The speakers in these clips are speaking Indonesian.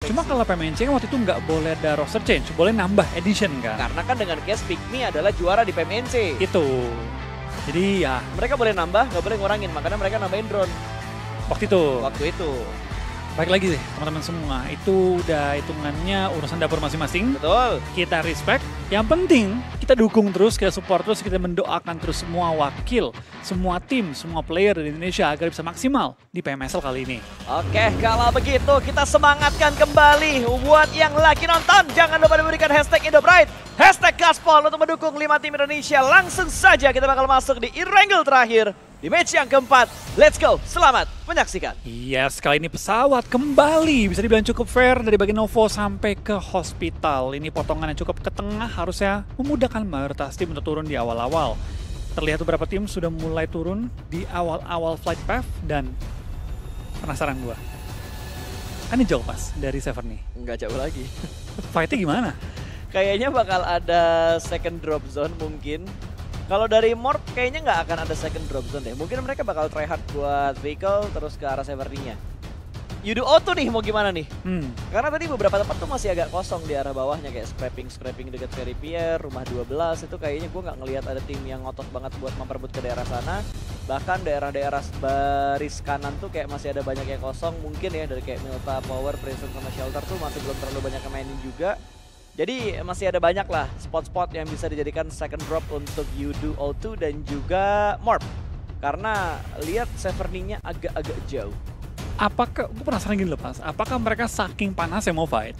Cuma kalau PMNC kan waktu itu nggak boleh ada roster change, boleh nambah edition kan? Karena kan dengan case Pikmi adalah juara di PMNC. Itu. Jadi ya Mereka boleh nambah, nggak boleh ngurangin. Makanya mereka nambahin drone waktu itu. waktu itu. Baik lagi sih teman-teman semua, itu udah hitungannya urusan dapur masing-masing. Betul. Kita respect, yang penting kita dukung terus, kita support terus, kita mendoakan terus semua wakil, semua tim, semua player di Indonesia agar bisa maksimal di PMSL kali ini. Oke, kalau begitu kita semangatkan kembali buat yang lagi nonton. Jangan lupa diberikan hashtag Indopride, hashtag Gaspol untuk mendukung 5 tim Indonesia. Langsung saja kita bakal masuk di e-wrangle terakhir. Di match yang keempat, let's go, selamat menyaksikan. Yes, kali ini pesawat kembali bisa dibilang cukup fair dari bagian Novo sampai ke hospital. Ini potongan yang cukup ke tengah harusnya memudahkan mayoritas tim untuk turun di awal-awal. Terlihat beberapa tim sudah mulai turun di awal-awal flight path dan penasaran gua. Kan ini jauh pas dari Severn nih. Nggak jauh lagi. Fight-nya gimana? Kayaknya bakal ada second drop zone mungkin. Kalau dari Morp kayaknya nggak akan ada second drop zone deh. Mungkin mereka bakal try hard buat vehicle terus ke arah Severninya. Yudu Auto nih mau gimana nih? Karena tadi beberapa tempat tuh masih agak kosong di arah bawahnya kayak scrapping dekat Ferry Pier, rumah 12 itu kayaknya gue nggak ngelihat ada tim yang ngotot banget buat memperebut ke daerah sana. Bahkan daerah-daerah baris kanan tuh kayak masih ada banyak yang kosong mungkin ya dari kayak Milta, Power, Prison sama Shelter tuh masih belum terlalu banyak yang mainin juga. Jadi masih ada banyak lah spot-spot yang bisa dijadikan second drop untuk Yudu O2 dan juga Morp. Karena lihat Severninya agak-agak jauh. Apakah, gue penasaran gini loh Pas, apakah mereka saking panas yang mau fight,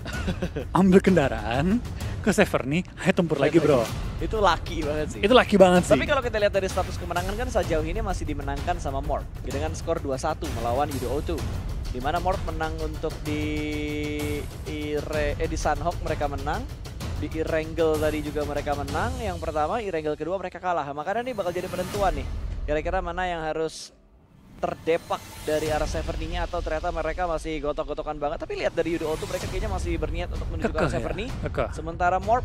ambil kendaraan ke Severny, ayo tempur lagi bro. Itu lucky banget sih. Itu laki banget sih. Tapi kalau kita lihat dari status kemenangan kan sejauh ini masih dimenangkan sama Morp dengan skor 2-1 melawan Yudu O2. Di mana Morp menang untuk di Sunhawk mereka menang, di e-wrangle tadi juga mereka menang. Yang pertama, e-wrangle kedua mereka kalah. Makanya ini bakal jadi penentuan nih. Kira-kira mana yang harus terdepak dari arah Severninya atau ternyata mereka masih gotok-gotokan banget. Tapi lihat dari Yudo O2 mereka kayaknya masih berniat untuk menuju ke Severny. Ya? Sementara Morp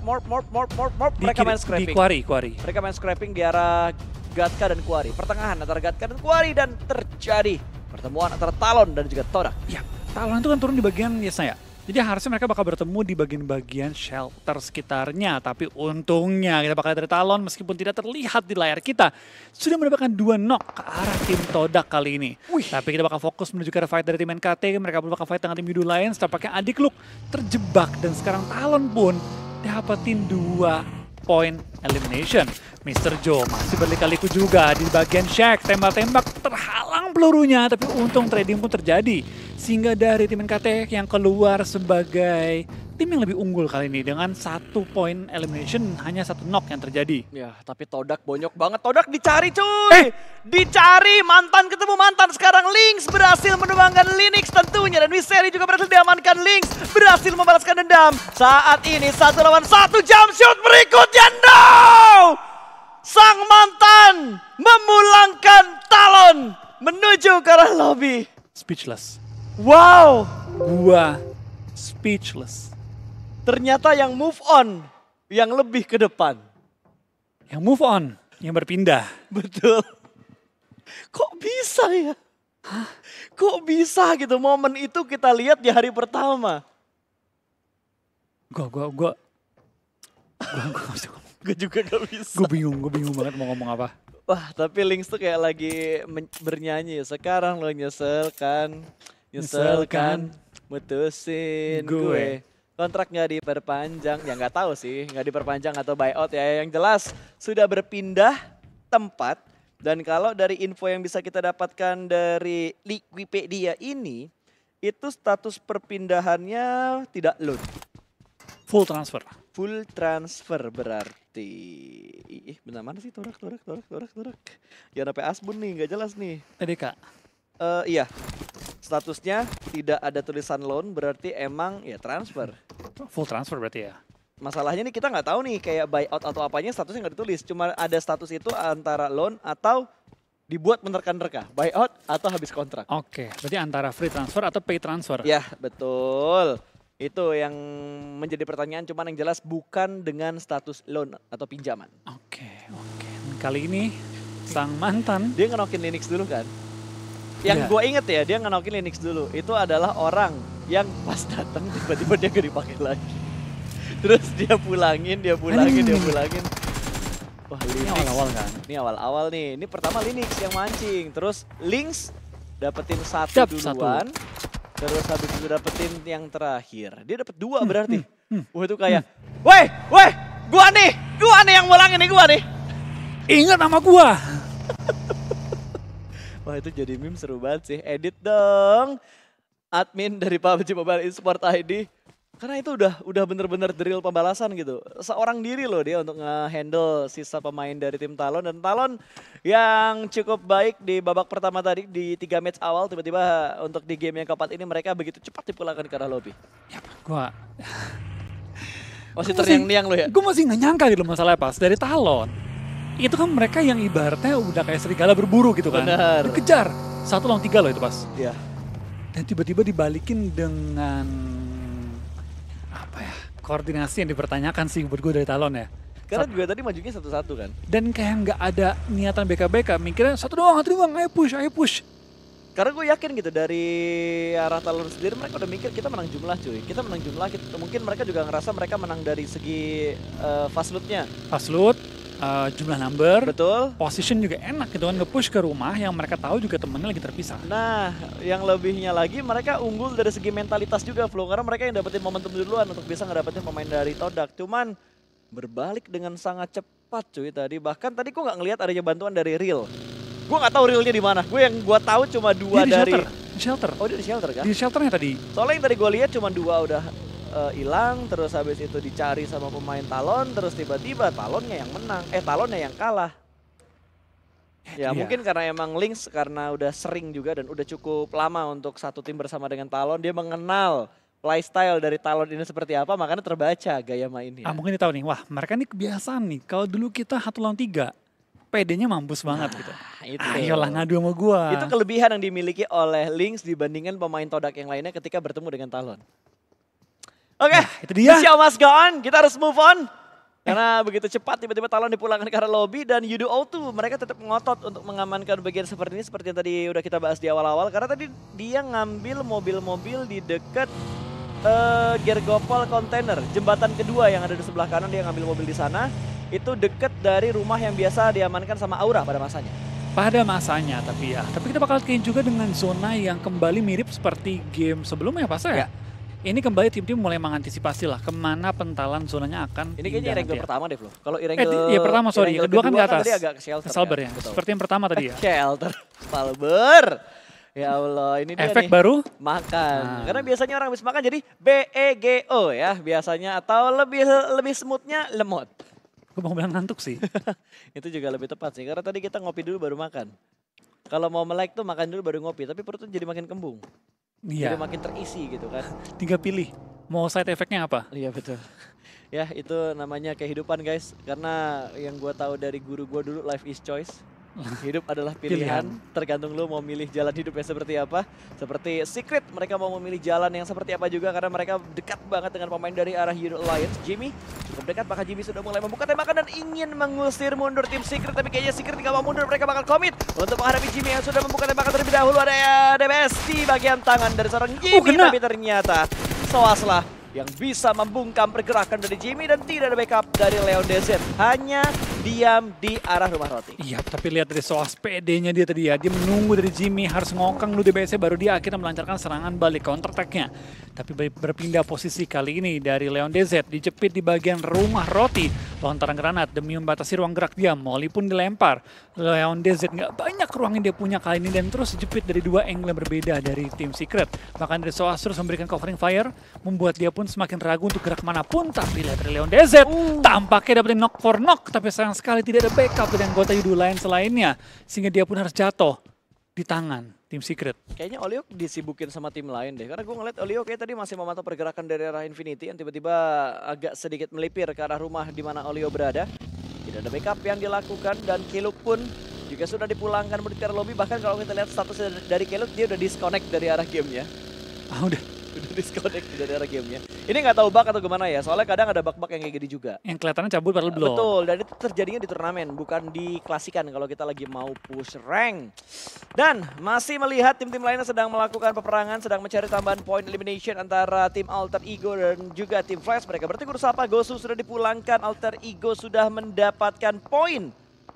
mereka main scrapping. Di Quarry. Mereka main scrapping di arah Gatka dan Quarry. Pertengahan antara Gatka dan Quarry dan terjadi pertemuan antara Talon dan juga Todak. Ya, Talon itu kan turun di bagian biasanya ya. Jadi harusnya mereka bakal bertemu di bagian-bagian shelter sekitarnya. Tapi untungnya kita bakal dari Talon meskipun tidak terlihat di layar kita. Sudah mendapatkan 2 knock ke arah tim Todak kali ini. Tapi kita bakal fokus menuju ke arah fight dari tim NKT. Mereka bakal fight dengan tim Yudu lain. Tampaknya Adik Luk terjebak. Dan sekarang Talon pun dapetin 2 point elimination. Mr. Joe masih berliku-liku juga di bagian Shack. Tembak-tembak terhalang pelurunya. Tapi untung trading pun terjadi. Sehingga dari tim NKT yang keluar sebagai tim yang lebih unggul kali ini dengan 1 point elimination, hanya 1 knock yang terjadi. Ya, tapi Todak bonyok banget. Todak dicari cuy! Dicari! Mantan ketemu mantan. Sekarang Lynx berhasil menumbangkan Linux tentunya. Dan Wiseri juga berhasil diamankan. Lynx berhasil membalaskan dendam. Saat ini 1 lawan 1 jump shoot berikutnya. No! Sang mantan memulangkan Talon menuju ke arah lobby. Speechless. Wow! Gua speechless. Ternyata yang move on, yang lebih ke depan. Yang move on, yang berpindah. Betul. Kok bisa ya? Hah? Kok bisa gitu momen itu kita lihat di hari pertama? Gue juga gak bisa. Gue bingung banget mau ngomong apa. Wah, tapi Lynx tuh kayak lagi bernyanyi. Sekarang lo nyeselkan mutusin gue. Kontrak nggak diperpanjang, ya nggak tahu sih, nggak diperpanjang atau buyout ya. Yang jelas sudah berpindah tempat. Dan kalau dari info yang bisa kita dapatkan dari Wikipedia ini, itu status perpindahannya tidak loan. Full transfer. Full transfer berarti. Ih, benar mana sih Torak. Jangan sampai Asbun nih, nggak jelas nih. TDK. Iya. Statusnya tidak ada tulisan loan berarti emang ya transfer. Full transfer berarti ya. Masalahnya nih kita nggak tahu nih kayak buyout atau apanya statusnya nggak ditulis. Cuma ada status itu antara loan atau dibuat menerka-nerka. Buyout atau habis kontrak. Oke, berarti antara free transfer atau pay transfer. Ya betul. Itu yang menjadi pertanyaan cuman yang jelas bukan dengan status loan atau pinjaman. Oke. Kali ini sang mantan. Dia ngenokin Linux dulu kan? Yang Iya. gue inget ya, dia ngenokin Linux dulu. Itu adalah orang yang pas datang tiba-tiba dia gak dipakai lagi. Terus dia pulangin. Wah, Ini Linux. awal-awal kan. Ini awal-awal nih. Ini pertama Linux yang mancing. Terus Lynx dapetin satu Dap, duluan. Terus habis itu dapetin yang terakhir. Dia dapet dua berarti. Wah itu kayak, weh, gua nih yang mulangin nih gua nih. Ingat nama gua. Wah itu jadi meme seru banget sih. Edit dong admin dari PUBG Mobile Esport ID. Karena itu udah bener-bener drill pembalasan gitu. Seorang diri loh dia untuk nge-handle sisa pemain dari tim Talon. Dan Talon yang cukup baik di babak pertama tadi di 3 match awal. Tiba-tiba untuk di game yang keempat ini mereka begitu cepat dipulangkan ke arah lobby. Ya, gua Masih terniang-niang lo ya? Gue masih nggak nyangka gitu masalahnya pas dari Talon. Itu kan mereka yang ibaratnya udah kayak serigala berburu gitu kan. Benar. Dikejar. 1 lawan 3 loh itu pas. Iya. Dan tiba-tiba dibalikin dengan apa ya, koordinasi yang dipertanyakan sih buat gue dari Talon ya. Karena juga tadi majunya satu-satu kan. Dan kayak nggak ada niatan BK-BK, mikirnya satu doang, ayo push. Karena gue yakin gitu dari arah Talon sendiri mereka udah mikir kita menang jumlah cuy. Mungkin mereka juga ngerasa mereka menang dari segi fast loot-nya. Fast loot, jumlah number, Betul. position juga enak gitu kan, nge-push ke rumah yang mereka tahu juga temennya lagi terpisah. Nah, yang lebihnya lagi mereka unggul dari segi mentalitas juga Flo. Karena mereka yang dapetin momentum duluan untuk bisa ngedapetin pemain dari Todak. Cuman berbalik dengan sangat cepat cuy tadi. Bahkan tadi gue nggak ngelihat adanya bantuan dari Real. Gue nggak tahu Realnya di mana. Gue tahu cuma dua Dia dari. di shelter. Oh dia di shelter kan? Di shelternya tadi. Soalnya yang tadi gue lihat cuma dua udah hilang, terus habis itu dicari sama pemain Talon, terus tiba-tiba Talonnya yang menang, Talonnya yang kalah. Ya Iya. mungkin karena emang Lynx karena udah sering juga dan udah cukup lama untuk satu tim bersama dengan Talon, dia mengenal playstyle dari Talon ini seperti apa, makanya terbaca gaya mainnya. Mungkin dia tahu nih, wah mereka nih kebiasaan nih, kalau dulu kita 1 lawan 3, PD-nya mampus banget gitu. Itu. Ayolah ngadu sama gua. Itu kelebihan yang dimiliki oleh Lynx dibandingkan pemain Todak yang lainnya ketika bertemu dengan Talon. Oke, Itu dia. the show must go on. Kita harus move on. Karena begitu cepat tiba-tiba Talon dipulangkan ke arah lobby dan UDO2 mereka tetap ngotot untuk mengamankan bagian seperti ini seperti yang tadi udah kita bahas di awal-awal. Karena tadi dia ngambil mobil-mobil di dekat Gergopol Container, jembatan kedua yang ada di sebelah kanan, dia ngambil mobil di sana. Itu deket dari rumah yang biasa diamankan sama Aura pada masanya. Pada masanya tapi kita bakal kayak juga dengan zona yang kembali mirip seperti game sebelumnya pas ya. Ini kembali tim-tim mulai mengantisipasi lah kemana pentalan zonanya akan. Ini kayaknya Irengel pertama deh Flo. Kalau pertama sorry, kedua kan di atas. Tadi agak ke shelter. Salber ya. Betul. Seperti yang pertama tadi ya. Shelter, Salber. Ya Allah, ini dia Efek nih. baru Makan. Karena biasanya orang habis makan jadi BEGO ya biasanya, atau lebih smoothnya lemot. Gue mau bilang ngantuk sih. Itu juga lebih tepat sih, karena tadi kita ngopi dulu baru makan. Kalau mau melek tuh makan dulu baru ngopi, tapi perut tuh jadi makin kembung. Iya. Jadi makin terisi gitu kan. Tinggal pilih mau side effect-nya apa. Iya betul. Ya itu namanya kehidupan guys. Karena yang gue tahu dari guru gue dulu, life is choice. Hidup adalah pilihan, tergantung lu mau milih jalan hidupnya seperti apa. Seperti Secret, mereka mau memilih jalan yang seperti apa juga karena mereka dekat banget dengan pemain dari arah Unit Alliance. Jimmy cukup dekat, maka Jimmy sudah mulai membuka tembakan dan ingin mengusir mundur tim Secret. Tapi kayaknya Secret tidak mau mundur, mereka bakal komit untuk menghadapi Jimmy yang sudah membuka tembakan terlebih dahulu. Ada DBS di bagian tangan dari seorang Jimmy, tapi ternyata Soas lah yang bisa membungkam pergerakan dari Jimmy dan tidak ada backup dari Leon DZ. Hanya diam di arah rumah roti. Iya, tapi lihat dari Soas PD-nya dia tadi ya. Dia menunggu dari Jimmy harus ngokang dulu DBS baru dia akhirnya melancarkan serangan balik counter attack-nya. Tapi berpindah posisi kali ini dari Leon DZ dijepit di bagian rumah roti. Lontaran granat demi membatasi ruang gerak dia. Molly pun dilempar. Leon DZ nggak banyak ruang yang dia punya kali ini dan terus dijepit dari dua angle yang berbeda dari tim Secret. Bahkan dari Soas terus memberikan covering fire membuat dia pun semakin ragu untuk gerak manapun. Tapi lihat dari Leon DZ tampaknya dapetin knock for knock, tapi sayang sekali tidak ada backup dari anggota Yudu lain selainnya, sehingga dia pun harus jatuh di tangan tim Secret. Kayaknya Olio disibukin sama tim lain deh, karena gue ngeliat Olio kayak tadi masih memantau pergerakan dari arah Infinity yang tiba-tiba agak sedikit melipir ke arah rumah di mana Olio berada. Tidak ada backup yang dilakukan dan Kiluk pun juga sudah dipulangkan menuju ke arah lobby. Bahkan kalau kita lihat status dari Kiluk, dia udah disconnect dari arah gamenya. Udah. Udah disconnect dari era gamenya. Ini nggak tahu bug atau gimana ya, soalnya kadang ada bug-bug yang kayak gini juga. Yang kelihatannya cabut padahal belum. Betul, dan itu terjadinya di turnamen, bukan di klasikan kalau kita lagi mau push rank. Dan masih melihat tim-tim lainnya sedang melakukan peperangan, sedang mencari tambahan point elimination antara tim Alter Ego dan juga tim Flash. Mereka bertegur sapa, Gosu sudah dipulangkan, Alter Ego sudah mendapatkan poin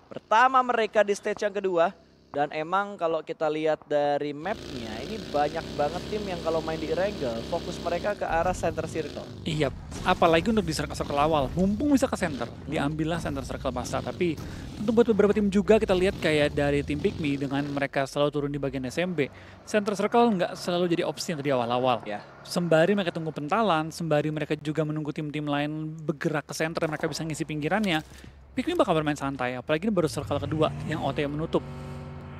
pertama mereka di stage yang kedua. Dan emang kalau kita lihat dari mapnya, ini banyak banget tim yang kalau main di Erangel, fokus mereka ke arah center circle. Iya, apalagi untuk di circle awal, mumpung bisa ke center, diambillah center circle pasta. Tapi untuk buat beberapa tim juga kita lihat kayak dari tim Pikmi dengan mereka selalu turun di bagian SMB, center circle nggak selalu jadi opsi yang di awal-awal. Ya. Sembari mereka tunggu pentalan, sembari mereka juga menunggu tim-tim lain bergerak ke center, mereka bisa ngisi pinggirannya, Pikmi bakal bermain santai, apalagi ini baru circle kedua yang OT menutup.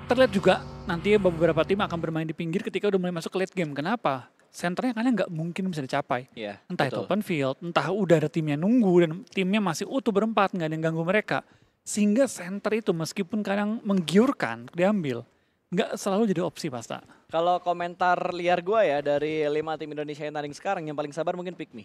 Terlihat juga nanti beberapa tim akan bermain di pinggir ketika udah mulai masuk ke late game. Kenapa? Senternya kalian nggak mungkin bisa dicapai. Iya, Entah betul. itu open field, entah udah ada timnya nunggu dan timnya masih utuh berempat, nggak ada yang ganggu mereka. Sehingga center itu meskipun kadang menggiurkan diambil, nggak selalu jadi opsi pasta. Kalau komentar liar gua ya dari 5 tim Indonesia yang tanding sekarang, yang paling sabar mungkin Pikmi.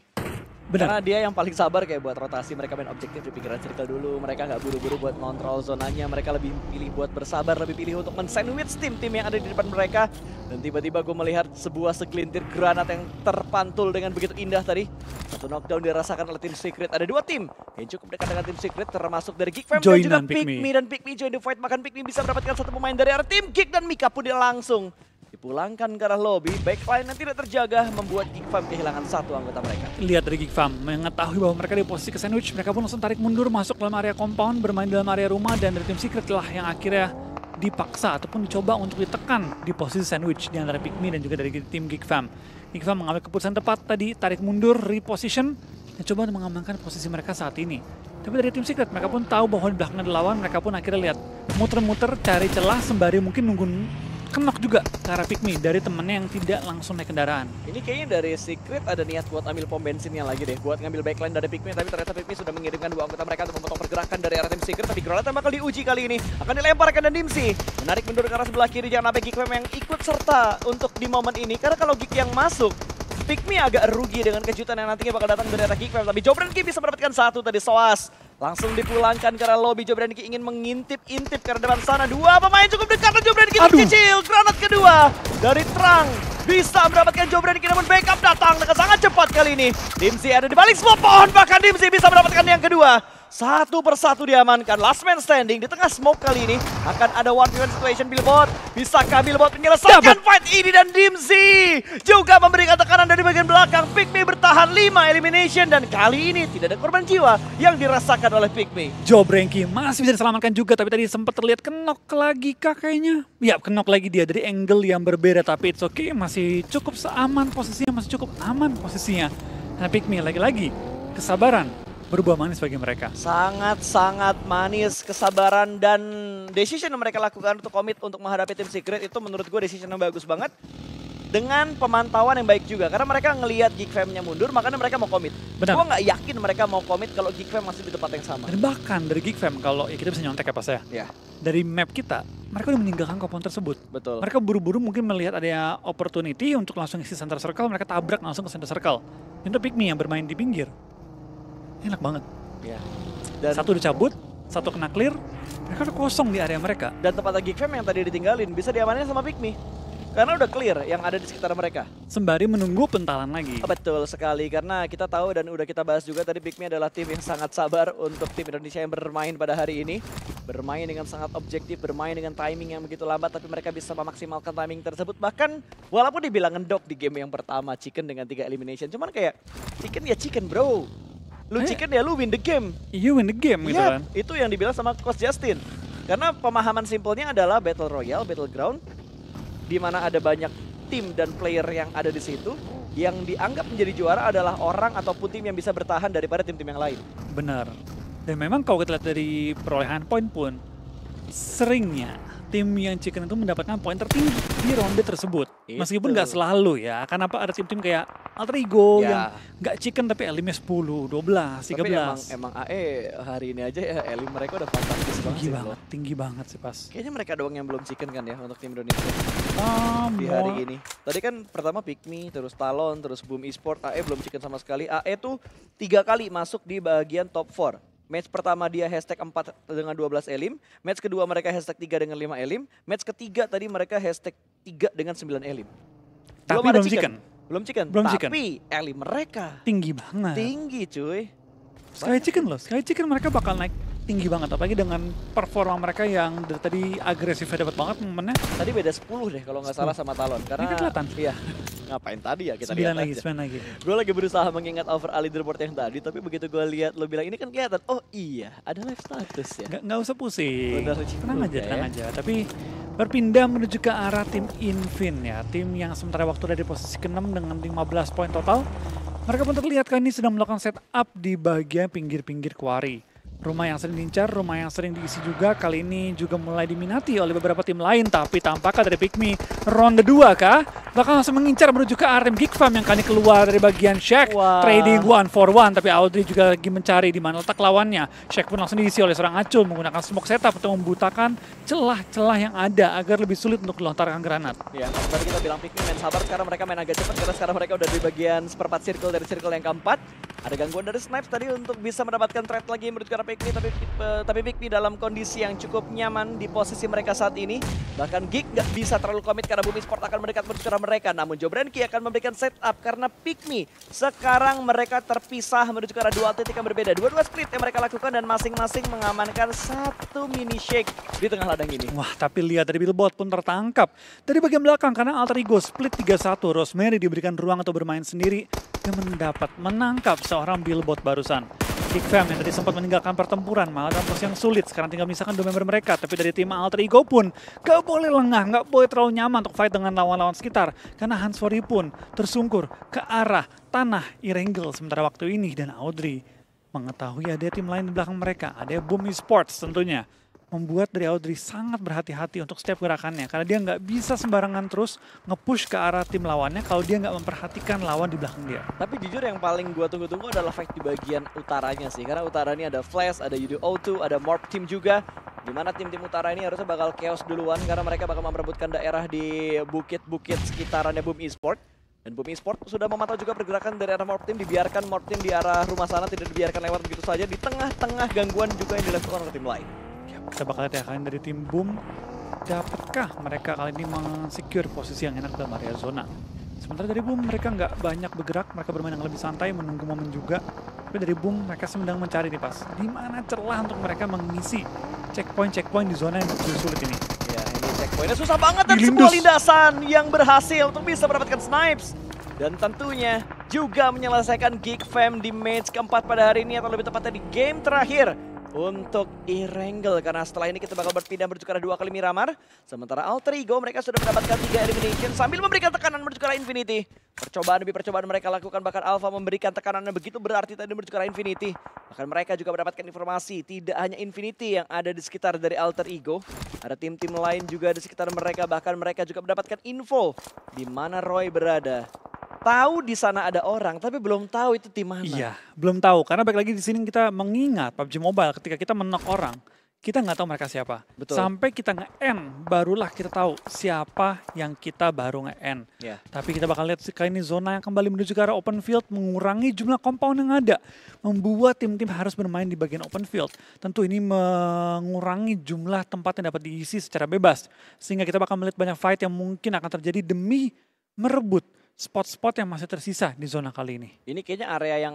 Benar. Karena dia yang paling sabar kayak buat rotasi, mereka main objektif di pinggiran circle dulu, mereka nggak buru-buru buat ngontrol zonanya, mereka lebih pilih buat bersabar, lebih pilih untuk men-sandwich tim-tim yang ada di depan mereka. Dan tiba-tiba gue melihat sebuah segelintir granat yang terpantul dengan begitu indah tadi. Satu knockdown dirasakan oleh tim Secret. Ada 2 tim yang cukup dekat dengan tim Secret, termasuk dari Geek Fam dan juga Joinan Pikmi. Pikmi. Dan Pikmi join the fight, bahkan Pikmi bisa mendapatkan satu pemain dari arah tim Geek, dan Mika pun dia langsung dipulangkan ke arah lobby. Backline yang tidak terjaga membuat Geek Fam kehilangan satu anggota mereka. Lihat dari Geek Fam, mengetahui bahwa mereka di posisi ke sandwich, mereka pun langsung tarik mundur masuk dalam area compound, bermain dalam area rumah, dan dari tim Secret lah yang akhirnya dipaksa ataupun dicoba untuk ditekan di posisi sandwich di antara Pikmi dan juga dari tim Geek Fam. Geek Fam mengambil keputusan tepat tadi, tarik mundur, reposition, dan coba untuk mengamankan posisi mereka saat ini. Tapi dari tim Secret, mereka pun tahu bahwa di belakang ada lawan, mereka pun akhirnya lihat, muter-muter cari celah sembari mungkin nunggu kenok juga ke arah Pikmi dari temennya yang tidak langsung naik kendaraan. Ini kayaknya dari Secret ada niat buat ambil pom bensinnya lagi deh, buat ngambil backline dari Pikmi, tapi ternyata Pikmi sudah mengirimkan 2 anggota mereka untuk memotong pergerakan dari arah tim Secret. Tapi granat yang bakal diuji kali ini akan dilemparkan, dan Dimsi menarik mundur ke arah sebelah kiri. Jangan sampai Geek Fam yang ikut serta untuk di momen ini, karena kalau Geek yang masuk, Pikmi agak rugi dengan kejutan yang nantinya bakal datang dari arah Geek Fam. Tapi Jobranki bisa mendapatkan satu tadi. Soas langsung dipulangkan ke arah lobby. Jobranki ingin mengintip-intip ke arah depan sana. 2 pemain cukup dekat, dan Jobranki mencicil granat kedua dari Trang. Bisa mendapatkan Jobranki, namun backup datang dengan sangat cepat kali ini. Dimsi ada di balik semua pohon, bahkan Dimsi bisa mendapatkan yang kedua. Satu persatu diamankan, last man standing di tengah smoke kali ini. Akan ada 1v1 situation Billboard. Bisakah Billboard menyelesaikan fight ini, dan Dimsi juga memberikan tekanan dari bagian belakang. Pikmi bertahan 5 elimination, dan kali ini tidak ada korban jiwa yang dirasakan oleh Pikmi. Jobranki masih bisa diselamatkan juga, tapi tadi sempat terlihat kenok lagi kah kayaknya? Ya, kenok lagi dia dari angle yang berbeda, tapi it's okay, masih cukup aman posisinya, masih cukup aman posisinya. Nah, Pikmi lagi-lagi kesabaran berbuah manis bagi mereka. Sangat-sangat manis kesabaran, dan decision yang mereka lakukan untuk komit untuk menghadapi tim Secret itu menurut gue decision yang bagus banget. Dengan pemantauan yang baik juga, karena mereka ngelihat Geek Fam-nya mundur, makanya mereka mau komit. Benar. Gue nggak yakin mereka mau komit kalau Geek Fam masih di tempat yang sama. Dan bahkan dari Geek Fam, kalau ya kita bisa nyontek ya pas ya, Ya, dari map kita, mereka udah meninggalkan compound tersebut. betul. Mereka buru-buru mungkin melihat ada opportunity untuk langsung isi center circle, mereka tabrak langsung ke center circle. Itu Pikmi yang bermain di pinggir. Enak banget. Ya. Dan Satu dicabut, satu kena clear, mereka udah kosong di area mereka. dan tempatnya Geek Fam yang tadi ditinggalin bisa diamanin sama Pikmi. Karena udah clear yang ada di sekitar mereka. Sembari menunggu pentalan lagi. Betul sekali, karena kita tahu dan udah kita bahas juga tadi, Pikmi adalah tim yang sangat sabar untuk tim Indonesia yang bermain pada hari ini. Bermain dengan sangat objektif, bermain dengan timing yang begitu lambat, tapi mereka bisa memaksimalkan timing tersebut. Bahkan walaupun dibilang ngendok di game yang pertama, Chicken dengan 3 elimination, cuman kayak Chicken ya Chicken bro. Lu Chicken ya lu win the game. You win the game gitu Iya, kan. itu yang dibilang sama Coach Justin. Karena pemahaman simpelnya adalah Battle Royale, Battleground, di mana ada banyak tim dan player yang ada di situ, yang dianggap menjadi juara adalah orang ataupun tim yang bisa bertahan daripada tim-tim yang lain. Benar. Dan memang kalau kita lihat dari perolehan poin pun, seringnya tim yang Chicken itu mendapatkan poin tertinggi. di ronde tersebut. Meskipun Itu. nggak selalu ya, karena apa ada tim-tim kayak Alter Ego Ya. yang nggak chicken tapi elimnya 10, 12, 13. Tapi emang AE hari ini aja ya elim mereka udah fantastis banget Tinggi sih banget, loh. tinggi banget sih pas. Kayaknya mereka doang yang belum chicken kan ya untuk tim Indonesia di More. hari ini. Tadi kan pertama Pikmi, terus Talon, terus Boom Esport, AE belum chicken sama sekali. AE tuh 3 kali masuk di bagian top 4. Match pertama dia hashtag 4 dengan 12 elim. Match kedua mereka hashtag 3 dengan 5 elim. Match ketiga tadi mereka hashtag 3 dengan 9 elim. Tapi ada belum chicken. Belum chicken. Belum chicken. Tapi elim mereka Tinggi banget. tinggi cuy. Sky Chicken loh, Sky Chicken mereka bakal naik tinggi banget. Apalagi dengan performa mereka yang dari tadi agresifnya dapat banget momennya. Tadi beda 10 deh kalau nggak salah sama Talon. Karena Ini kan kelihatan. Iya. Ngapain tadi ya kita 9 lihat lagi, aja. 9 lagi. Gue lagi berusaha mengingat overall leaderboard yang tadi, tapi begitu gue lihat lo bilang ini kan kelihatan, oh iya ada live status ya. Nggak usah pusing. Benar Tenang juga aja, ya. tenang aja. Tapi berpindah menuju ke arah tim Invin ya. Tim yang sementara waktu ada di posisi ke-6 dengan 15 poin total. Mereka pun terlihat kali ini sedang melakukan setup di bagian pinggir-pinggir quarry. Rumah yang sering diincar, rumah yang sering diisi juga kali ini juga mulai diminati oleh beberapa tim lain. Tapi tampaknya dari Pikmi ronde 2 kah? Bakal langsung mengincar menuju ke arah tim Geekfam yang kali keluar dari bagian Shaq. Wah. Trading 1-for-1, tapi Audrey juga lagi mencari di mana letak lawannya. Shaq pun langsung diisi oleh seorang Acul menggunakan smoke setup untuk membutakan celah-celah yang ada agar lebih sulit untuk melontarkan granat. Ya, kalau tadi kita bilang Pikmi main sabar, sekarang mereka main agak cepat karena sekarang mereka udah di bagian seperempat circle dari circle yang keempat. Ada gangguan dari Snipes tadi untuk bisa mendapatkan trade lagi menurut ke arah Pikmi, tapi Pikmi dalam kondisi yang cukup nyaman di posisi mereka saat ini. Bahkan Geek nggak bisa terlalu komit karena Boom Esport akan mendekat menuju ke arah mereka. Namun Jobranki akan memberikan setup karena Pikmi sekarang mereka terpisah menuju ke arah dua titik yang berbeda. Dua-dua split yang mereka lakukan dan masing-masing mengamankan satu mini shake di tengah ladang ini. Wah, tapi lihat dari Billboard pun tertangkap dari bagian belakang karena Alter Ego split 3-1. Rosemary diberikan ruang untuk bermain sendiri dan menangkap seorang Billboard barusan. Geekfam yang tadi sempat meninggalkan pertempuran malah dalam posisi yang sulit. Sekarang tinggal misalkan dua member mereka. Tapi dari tim Alter Ego pun gak boleh lengah, gak boleh terlalu nyaman untuk fight dengan lawan-lawan sekitar. Karena Hansfori pun tersungkur ke arah tanah Irengel sementara waktu ini. Dan Audrey mengetahui ada tim lain di belakang mereka. Ada Boom Esports tentunya. Membuat dari Audrey sangat berhati-hati untuk setiap gerakannya. Karena dia nggak bisa sembarangan terus nge-push ke arah tim lawannya kalau dia nggak memperhatikan lawan di belakang dia. Tapi jujur yang paling gua tunggu-tunggu adalah fight di bagian utaranya sih. Karena utara ini ada Flash, ada UDO2, ada Morph Team juga. Dimana tim-tim utara ini harusnya bakal chaos duluan karena mereka bakal memperebutkan daerah di bukit-bukit sekitarannya Boom Esport. Dan Boom Esport sudah memantau juga pergerakan dari arah Morph Team. Dibiarkan Morph Team di arah rumah sana, tidak dibiarkan lewat begitu saja. Di tengah-tengah gangguan juga yang dilakukan oleh tim lain. Kita bakal lihat ya kalian dari tim Boom, dapatkah mereka kali ini meng-secure posisi yang enak dalam area zona. Sementara dari Boom mereka nggak banyak bergerak, mereka bermain yang lebih santai, menunggu momen juga. Tapi dari Boom mereka sedang mencari nih pas, di mana celah untuk mereka mengisi checkpoint di zona yang begitu sulit ini. Ya, ini checkpointnya susah banget dan Dilindus. sebuah lindasan yang berhasil untuk bisa mendapatkan Snipes. Dan tentunya juga menyelesaikan Geekfam di match keempat pada hari ini atau lebih tepatnya di game terakhir untuk Irengel. Karena setelah ini kita bakal berpindah menuju ke arah 2 kali Miramar. Sementara Alter Ego mereka sudah mendapatkan 3 elimination sambil memberikan tekanan menuju ke arah Infinity. Percobaan demi percobaan mereka lakukan, bahkan Alpha memberikan tekanan yang begitu berarti tadi menuju ke arah Infinity. Bahkan mereka juga mendapatkan informasi tidak hanya Infinity yang ada di sekitar dari Alter Ego. Ada tim-tim lain juga di sekitar mereka, bahkan mereka juga mendapatkan info di mana Roy berada. Tahu di sana ada orang, tapi belum tahu itu tim mana. Iya, belum tahu. Karena balik lagi di sini kita mengingat PUBG Mobile ketika kita menok orang, kita nggak tahu mereka siapa. Betul. Sampai kita nge-end, barulah kita tahu siapa yang kita baru nge-end. Ya. Tapi kita bakal lihat kali ini zona yang kembali menuju ke arah open field, mengurangi jumlah compound yang ada. Membuat tim-tim harus bermain di bagian open field. Tentu ini mengurangi jumlah tempat yang dapat diisi secara bebas. Sehingga kita bakal melihat banyak fight yang mungkin akan terjadi demi merebut spot-spot yang masih tersisa di zona kali ini. Ini kayaknya area yang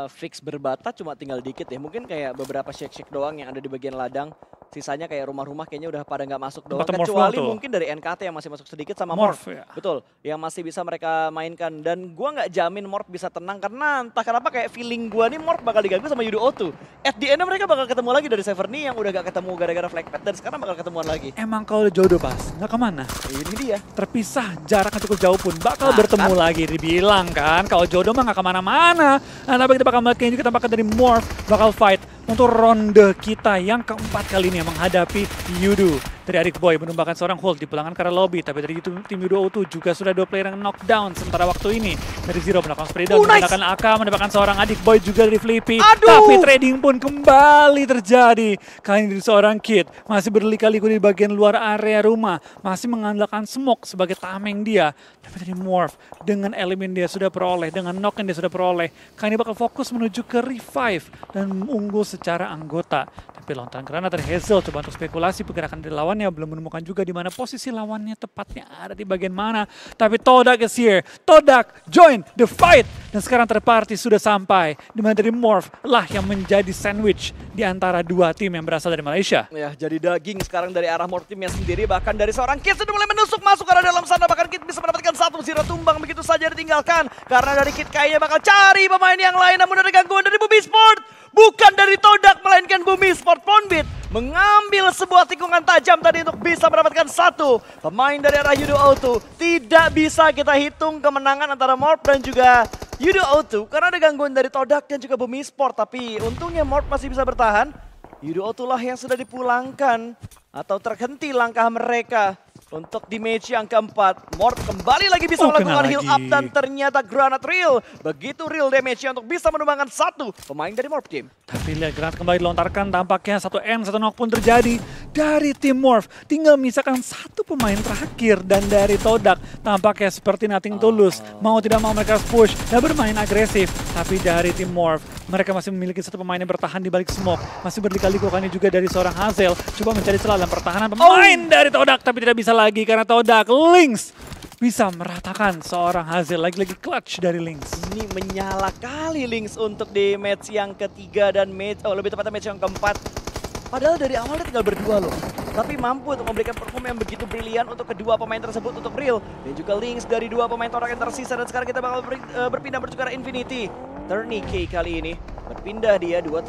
fix berbata cuma tinggal dikit ya. Mungkin kayak beberapa shake-shake doang yang ada di bagian ladang. Sisanya kayak rumah-rumah kayaknya udah pada nggak masuk doang. Tempat Morph Kecuali tuh. mungkin dari NKT yang masih masuk sedikit sama Morph, Morph. ya. Betul, yang masih bisa mereka mainkan. Dan gua nggak jamin Morph bisa tenang karena entah kenapa kayak feeling gua nih Morph bakal diganggu sama UDO2. At the end mereka bakal ketemu lagi dari Severny yang udah gak ketemu gara-gara Flagpad dan sekarang bakal ketemuan lagi. Emang kalau udah jodoh pas, nggak kemana. Ini dia. Terpisah jaraknya cukup jauh pun bakal Nah, bertemu kan? lagi. Dibilang kan kalau jodoh mah nggak kemana-mana. Nah, tapi kita bakal melihat kayaknya juga tampaknya dari Morph bakal fight untuk ronde kita yang keempat kali ini yang menghadapi Yudu. dari Adik Boy menumbangkan seorang hold dipulangkan ke arah lobby, tapi dari tim U2O2 juga sudah 2 player yang knockdown sementara waktu ini dari Zero melakukan spray down menggunakan AK mendapatkan seorang Adik Boy juga dari Flippy. Tapi trading pun kembali terjadi. Kali ini dari seorang Kid masih berliku-liku di bagian luar area rumah, masih mengandalkan smoke sebagai tameng dia. Tapi dari Morph dengan elemen dia sudah peroleh, dengan knock yang dia sudah peroleh, kali ini bakal fokus menuju ke revive dan unggul secara anggota. Tapi lontaran granat dari Hazel coba untuk spekulasi pergerakan dari lawannya, belum menemukan juga di mana posisi lawannya tepatnya ada di bagian mana. Tapi Todak is here, Todak join the fight, dan sekarang third party sudah sampai, di mana dari Morph lah yang menjadi sandwich di antara dua tim yang berasal dari Malaysia. Ya, jadi daging sekarang dari arah Morph timnya sendiri, bahkan dari seorang Kid sudah mulai menusuk masuk ke arah dalam sana, bahkan Kid bisa mendapatkan 1-0 tumbang begitu saja ditinggalkan, karena dari Kid kayaknya bakal cari pemain yang lain, namun ada gangguan dari Bumi Sport. Bukan dari Todak, melainkan Bumi Sport. Ponbit mengambil sebuah tikungan tajam tadi untuk bisa mendapatkan satu pemain dari arah U2O2. Tidak bisa kita hitung kemenangan antara Morph dan juga U2O2 karena ada gangguan dari Todak dan juga Bumi Sport. Tapi untungnya Morph masih bisa bertahan. U2O2 lah yang sudah dipulangkan atau terhenti langkah mereka. Untuk di match yang keempat, Morph kembali lagi bisa melakukan heal up dan ternyata granat real. Begitu real damage-nya untuk bisa menumbangkan satu pemain dari Morph team. Tapi lihat granat kembali dilontarkan, tampaknya 1 knock pun terjadi dari tim Morph. Tinggal misalkan satu pemain terakhir dan dari Todak tampaknya seperti nothing tulus. Mau tidak mau mereka push dan bermain agresif. Tapi dari tim Morph, mereka masih memiliki satu pemain yang bertahan di balik smoke. Masih berliku-liku juga dari seorang Hazel. Coba mencari celah dalam pertahanan pemain dari Todak, tapi tidak bisa lagi karena Todak. Lynx bisa meratakan seorang Hazel, lagi-lagi clutch dari Lynx. Ini menyala kali Lynx untuk di match yang ketiga dan lebih tepatnya match yang keempat. Padahal dari awalnya tinggal berdua loh. Tapi mampu untuk memberikan performa yang begitu brilian untuk kedua pemain tersebut, untuk Real dan juga Lynx dari dua pemain Todak yang tersisa. Dan sekarang kita bakal berpindah menuju ke arah Infinity. Tourniquet kali ini berpindah dia, dua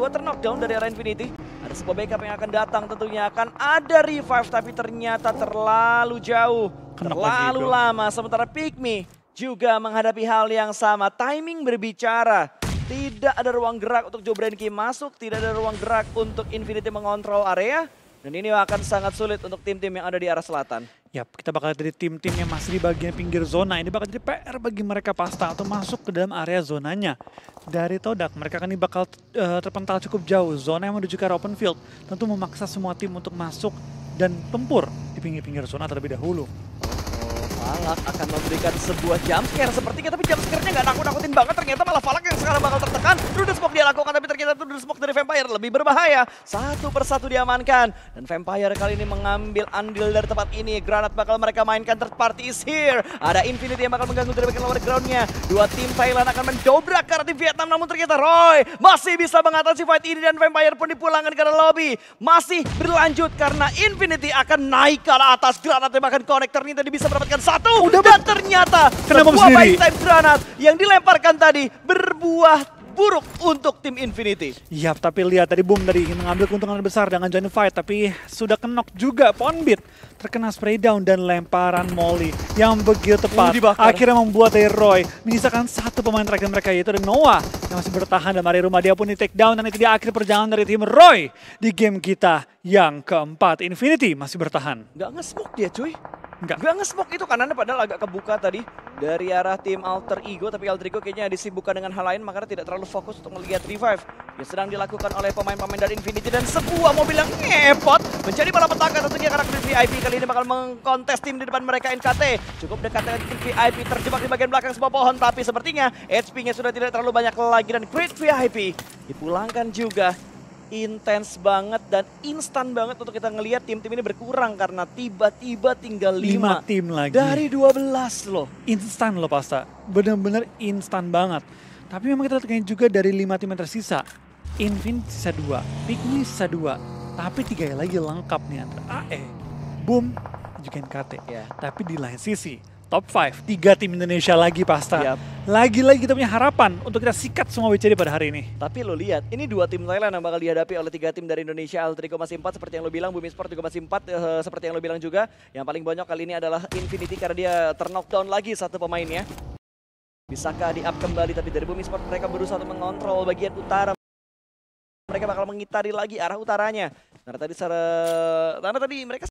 knockdown dari arah Infinity. Ada sebuah backup yang akan datang, tentunya akan ada revive, tapi ternyata terlalu jauh, terlalu lama. Sementara Pygmy juga menghadapi hal yang sama, timing berbicara. Tidak ada ruang gerak untuk Jobrenki masuk, tidak ada ruang gerak untuk Infinity mengontrol area. Dan ini akan sangat sulit untuk tim-tim yang ada di arah selatan. Yap, kita bakal dari tim-tim yang masih di bagian pinggir zona. Ini bakal jadi PR bagi mereka pasta atau masuk ke dalam area zonanya. Dari Todak, mereka kan ini bakal terpental cukup jauh. Zona yang menuju ke arah open field tentu memaksa semua tim untuk masuk dan tempur di pinggir-pinggir zona terlebih dahulu. Falak akan memberikan sebuah jumpscare sepertinya, tapi jumpscare-nya nggak nakut-nakutin banget. Ternyata malah Falak yang sekarang bakal tertekan. Druid Smoke dia lakukan, tapi ternyata Druid Smoke dari Vampire lebih berbahaya. Satu persatu diamankan. Dan Vampire kali ini mengambil andil dari tempat ini. Granat bakal mereka mainkan, third party is here. Ada Infinity yang bakal mengganggu dari bagian lower ground-nya. Dua tim Thailand akan mendobrak ke arah tim Vietnam, namun ternyata Roy masih bisa mengatasi fight ini. Dan Vampire pun dipulangkan ke arah lobby. Masih berlanjut karena Infinity akan naik ke arah atas. Granatnya bahkan konektor ini tadi bisa mendapatkan satu. Dan ternyata sebuah buying time granat yang dilemparkan tadi berbuah buruk untuk tim Infinity. Yap, tapi lihat tadi Boom tadi ingin mengambil keuntungan besar dengan join fight, tapi sudah kenok juga. Ponbit terkena spray down dan lemparan Molly yang begitu tepat. Akhirnya membuat dari Roy menyisakan satu pemain terakhir mereka, yaitu dari Noah yang masih bertahan dalam area rumah. Dia pun di take down, dan itu dia akhir perjalanan dari tim Roy di game kita yang keempat. Infinity masih bertahan. Nggak nge-smoke dia cuy. Nggak nge-smoke itu kanannya, padahal agak kebuka tadi dari arah tim Alter Ego. Tapi Alter Ego kayaknya disibukkan dengan hal lain, makanya tidak terlalu fokus untuk melihat revive yang sedang dilakukan oleh pemain-pemain dari Infinity. Dan sebuah mobil yang ngepot menjadi malapetaka tentunya, karena tim VIP kali ini bakal mengkontes tim di depan mereka. NKT cukup dekat dengan tim VIP, terjebak di bagian belakang sebuah pohon, tapi sepertinya HP-nya sudah tidak terlalu banyak lagi. Dan Great VIP dipulangkan juga. Intens banget dan instan banget untuk kita ngelihat tim-tim ini berkurang karena tiba-tiba tinggal 5 tim lagi dari 12 loh. Instan loh pasta, bener-bener instan banget. Tapi memang kita lihat juga dari 5 tim yang tersisa, Infinity sisa 2, Pygmy sisa 2, tapi 3 lagi lengkap nih antara AE, Boom, dan juga NKT. Tapi di lain sisi, top 5, 3 tim Indonesia lagi pasta. Lagi-lagi kita punya harapan untuk kita sikat semua WCD pada hari ini. Tapi lo lihat, ini 2 tim Thailand yang bakal dihadapi oleh 3 tim dari Indonesia. Alter Ego masih 4 seperti yang lo bilang, Bumi Sport juga masih 4 seperti yang lo bilang juga. Yang paling banyak kali ini adalah Infinity karena dia terknockdown lagi satu pemainnya. Bisakah di up kembali, tapi dari Bumi Sport mereka berusaha untuk mengontrol bagian utara. mereka bakal mengitari lagi arah utaranya. Karena tadi mereka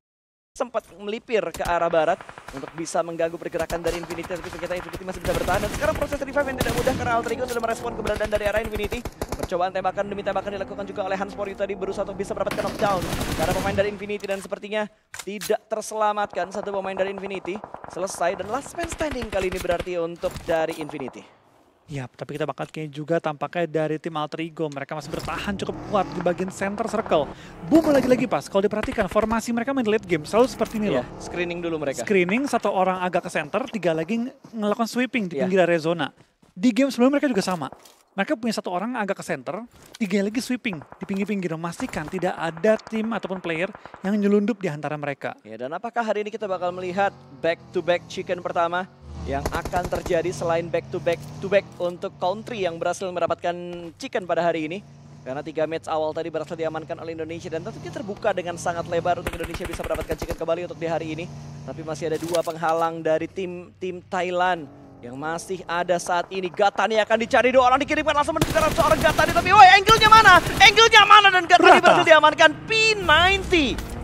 sempat melipir ke arah barat untuk bisa mengganggu pergerakan dari Infinity, tapi ternyata Infinity masih bisa bertahan. Dan sekarang proses revive yang tidak mudah karena Alter Ego sudah merespon keberadaan dari arah Infinity. Percobaan tembakan demi tembakan dilakukan juga oleh Hans Morio tadi, berusaha untuk bisa mendapatkan knockdown karena pemain dari Infinity, dan sepertinya tidak terselamatkan satu pemain dari Infinity. Selesai, dan last man standing kali ini berarti untuk dari Infinity. Ya, tapi kita bakal kayaknya juga tampaknya dari tim Alter Ego. Mereka masih bertahan cukup kuat di bagian center circle. Boom, lagi-lagi pas. Kalau diperhatikan, formasi mereka main late game selalu seperti ini loh. Screening dulu mereka. Screening, satu orang agak ke center, 3 lagi ngelakukan sweeping di pinggir area zona. Di game sebelumnya mereka juga sama. Mereka punya satu orang agak ke center, 3 lagi sweeping di pinggir-pinggir. Memastikan tidak ada tim ataupun player yang nyelundup di antara mereka. Ya, dan apakah hari ini kita bakal melihat back-to-back chicken pertama yang akan terjadi selain back-to-back untuk country yang berhasil mendapatkan chicken pada hari ini? Karena 3 match awal tadi berhasil diamankan oleh Indonesia, dan tentunya terbuka dengan sangat lebar untuk Indonesia bisa mendapatkan chicken kembali untuk di hari ini. Tapi masih ada 2 penghalang dari tim Thailand yang masih ada saat ini. Gatani akan dicari, 2 orang dikirimkan langsung menuju ke arah seorang Gatani, tapi woi, angle-nya mana? Angle-nya mana? Dan Gatani berhasil diamankan. P90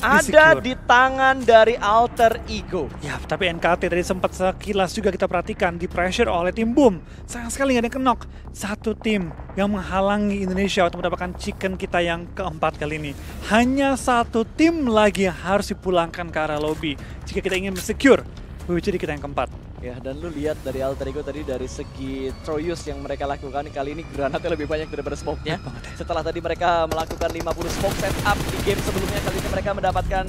ada di tangan dari Alter Ego. Ya, tapi NKT tadi sempat sekilas juga kita perhatikan di pressure oleh tim Boom. Sayang sekali nggak ada yang kenok. Satu tim yang menghalangi Indonesia untuk mendapatkan chicken kita yang keempat kali ini. Hanya satu tim lagi yang harus dipulangkan ke arah lobby jika kita ingin secure WWCD kita yang keempat. Ya, dan lu lihat dari Alter Ego tadi dari segi Troyus yang mereka lakukan kali ini, granatnya lebih banyak daripada smoke-nya. Setelah tadi mereka melakukan 50 smoke setup di game sebelumnya, kali ini mereka mendapatkan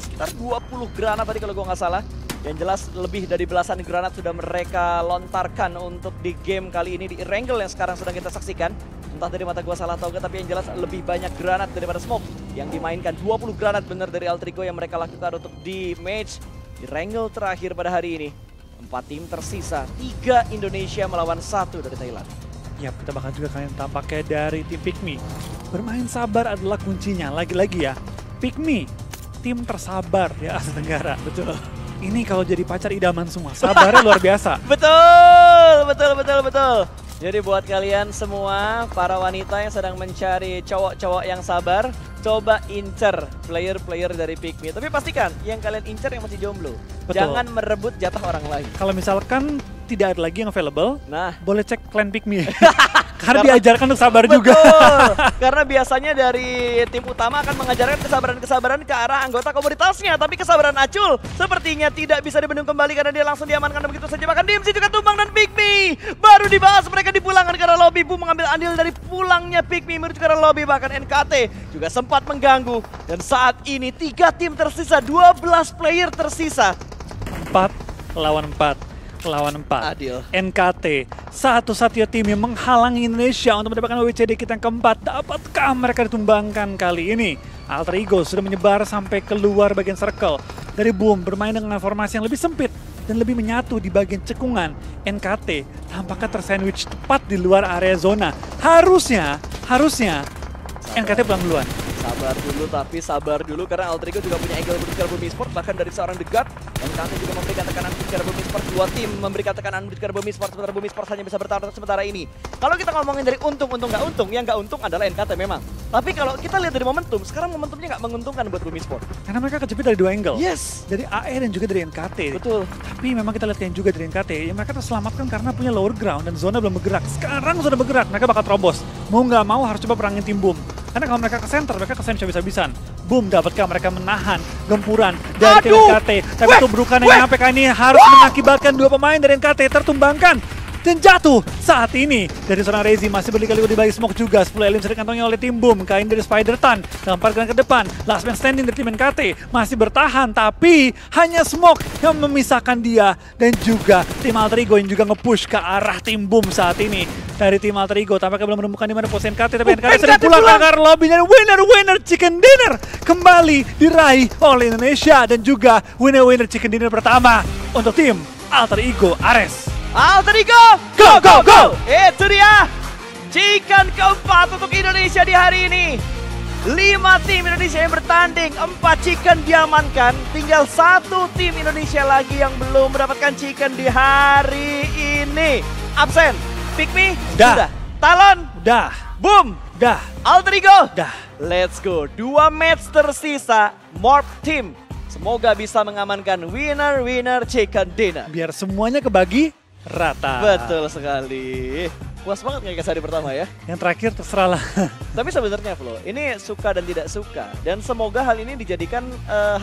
sekitar 20 granat tadi kalau gua nggak salah. Yang jelas lebih dari belasan granat sudah mereka lontarkan untuk di game kali ini di Erangel yang sekarang sedang kita saksikan. Entah dari mata gua salah atau enggak, tapi yang jelas lebih banyak granat daripada smoke yang dimainkan. 20 granat benar dari Alter Ego yang mereka lakukan untuk di match di Erangel terakhir pada hari ini. 4 tim tersisa, 3 Indonesia melawan 1 dari Thailand. Ya, kita bakal juga kalian tampaknya dari tim Pikmi. Bermain sabar adalah kuncinya. Lagi-lagi ya, Pikmi, tim tersabar di Asia Tenggara. Betul. Ini kalau jadi pacar idaman semua, sabarnya luar biasa. Betul. Jadi buat kalian semua, para wanita yang sedang mencari cowok-cowok yang sabar, coba incer player-player dari Pikmi. Tapi pastikan yang kalian incer yang masih jomblo. Betul. Jangan merebut jatah orang lain. Kalau misalkan tidak ada lagi yang available, nah, boleh cek klan Pikmi. Karena diajarkan untuk sabar juga. Karena biasanya dari tim utama akan mengajarkan kesabaran-kesabaran ke arah anggota komunitasnya. Tapi kesabaran Acul sepertinya tidak bisa dibendung kembali karena dia langsung diamankan begitu saja. Bahkan DMC juga tumbang, dan Pikmi baru dibahas mereka dipulangkan ke arah lobby. Boom mengambil andil dari pulangnya Pikmi menuju ke arah lobby. Bahkan NKT juga sempat mengganggu. Dan saat ini 3 tim tersisa, 12 player tersisa. 4 lawan 4. Adil. NKT, satu-satunya tim yang menghalangi Indonesia untuk mendapatkan WWCD kita yang keempat. Dapatkah mereka ditumbangkan kali ini? Alter Ego sudah menyebar sampai keluar bagian circle. Dari Boom bermain dengan formasi yang lebih sempit dan lebih menyatu di bagian cekungan. NKT tampaknya tersandwich tepat di luar area zona. Harusnya NKT pulang duluan. Sabar dulu karena Alter Ego juga punya angle menuju ke Bumi Sport, bahkan dari seorang The God. NKT juga memberikan tekanan menuju ke Bumi Sport. 2 tim memberikan tekanan menuju ke Bumi Sport, sementara Bumi Sport hanya bisa bertahan sementara ini. Kalau kita ngomongin dari untung nggak untung, yang nggak untung adalah NKT memang. Tapi kalau kita lihat dari momentum, sekarang momentumnya nggak menguntungkan buat Bumi Sport. Karena mereka kejepit dari 2 angle. Yes. Dari AE dan juga dari NKT. Betul. Tapi memang kita lihat yang juga dari NKT, ya mereka terselamatkan karena punya lower ground dan zona belum bergerak. Sekarang sudah bergerak, mereka bakal terobos. Mau nggak mau harus coba perangin tim Boom. Karena kalau mereka ke center, mereka kesan bisa-bisan. Boom, dapatkah mereka menahan gempuran dari tim NKT. Tapi tubrukan yang nyampe kali ini harus mengakibatkan 2 pemain dari NKT tertumbangkan. Dan jatuh saat ini dari seorang Rezi, masih berkali-kali di balik smoke juga. 10 elims dikantongnya oleh tim Boom. Kali ini dari Spider-Tan, lemparkan ke depan. Last man standing dari tim NKT masih bertahan, tapi hanya smoke yang memisahkan dia. Dan juga tim Alter Ego yang juga nge-push ke arah tim Boom saat ini. Dari tim Alter Ego tampaknya belum menemukan di mana posisi NKT, tapi NKT sering pulang ke arah lobby. Dan winner chicken dinner kembali diraih oleh Indonesia. Dan juga winner chicken dinner pertama untuk tim Alter Ego Ares. Alter Ego, go! Itu dia chicken keempat untuk Indonesia di hari ini. 5 tim Indonesia yang bertanding, 4 chicken diamankan. Tinggal 1 tim Indonesia lagi yang belum mendapatkan chicken di hari ini. Absen, Pikmi, sudah. Talon, udah. Boom! Dah, Alter Ego! dah. Let's go. 2 match tersisa. Morph Team. Semoga bisa mengamankan winner chicken dinner. Biar semuanya kebagi rata. Betul sekali. Puas banget nggak hari pertama ya? Yang terakhir terserah lah. Tapi sebenarnya Flo, ini suka dan tidak suka. Dan semoga hal ini dijadikan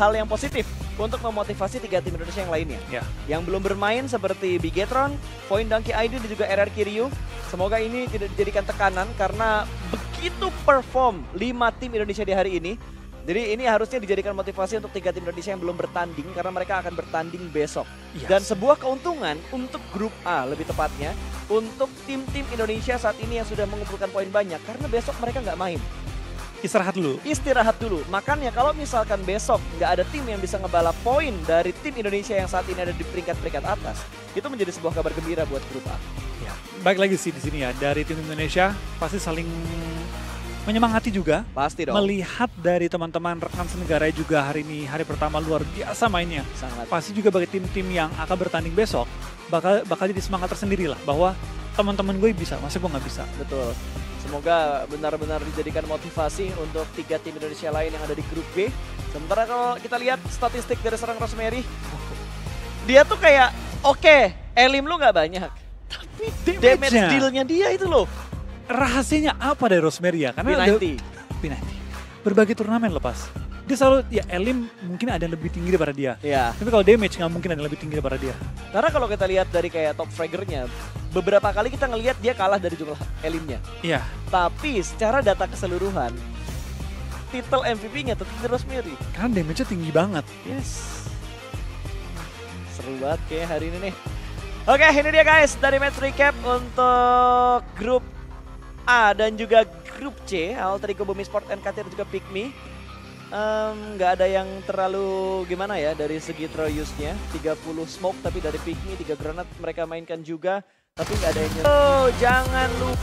hal yang positif untuk memotivasi 3 tim Indonesia yang lainnya. Ya. Yang belum bermain seperti Bigetron, Point Donkey ID dan juga RRQ Ryu. Semoga ini tidak dijadikan tekanan karena begitu perform 5 tim Indonesia di hari ini. Jadi ini harusnya dijadikan motivasi untuk 3 tim Indonesia yang belum bertanding karena mereka akan bertanding besok. Yes. Dan sebuah keuntungan untuk grup A lebih tepatnya untuk tim-tim Indonesia saat ini yang sudah mengumpulkan poin banyak karena besok mereka nggak main. Istirahat dulu. Istirahat dulu. Makanya kalau misalkan besok nggak ada tim yang bisa ngebalap poin dari tim Indonesia yang saat ini ada di peringkat-peringkat atas, itu menjadi sebuah kabar gembira buat grup A. Ya. Baik lagi sih di sini ya, dari tim Indonesia pasti saling menyemangati juga. Pasti dong. Melihat dari teman-teman rekan senegara juga hari ini hari pertama luar biasa mainnya. Sangat. Pasti juga bagi tim-tim yang akan bertanding besok bakal jadi semangat tersendiri lah bahwa teman-teman gue bisa, masa gue nggak bisa. Betul. Semoga benar-benar dijadikan motivasi untuk 3 tim Indonesia lain yang ada di grup B. Sementara kalau kita lihat statistik dari seorang Rosemary, dia tuh kayak oke, elim lu nggak banyak, tapi damage Damage-nya. deal-nya dia itu loh. Rahasianya apa dari Rosemary ya? Karena P90. P90. Berbagai turnamen lepas. Dia selalu, ya elim mungkin ada yang lebih tinggi daripada dia. Ya. Tapi kalau damage nggak mungkin ada yang lebih tinggi daripada dia. Karena kalau kita lihat dari kayak top fraggernya, beberapa kali kita ngelihat dia kalah dari jumlah elimnya. Iya. Tapi secara data keseluruhan, titel MVP-nya tetap di Rosemary. Karena damage-nya tinggi banget. Yes. Seru banget kayak hari ini nih. Oke, ini dia guys dari match recap untuk grup A dan juga grup C. Alter Ego, Bumi Sport, NKT dan juga Pikmi. Nggak ada yang terlalu gimana ya dari segi throw use-nya. 30 smoke tapi dari Pikmi 3 granat mereka mainkan juga. Tapi nggak ada yang jangan lupa.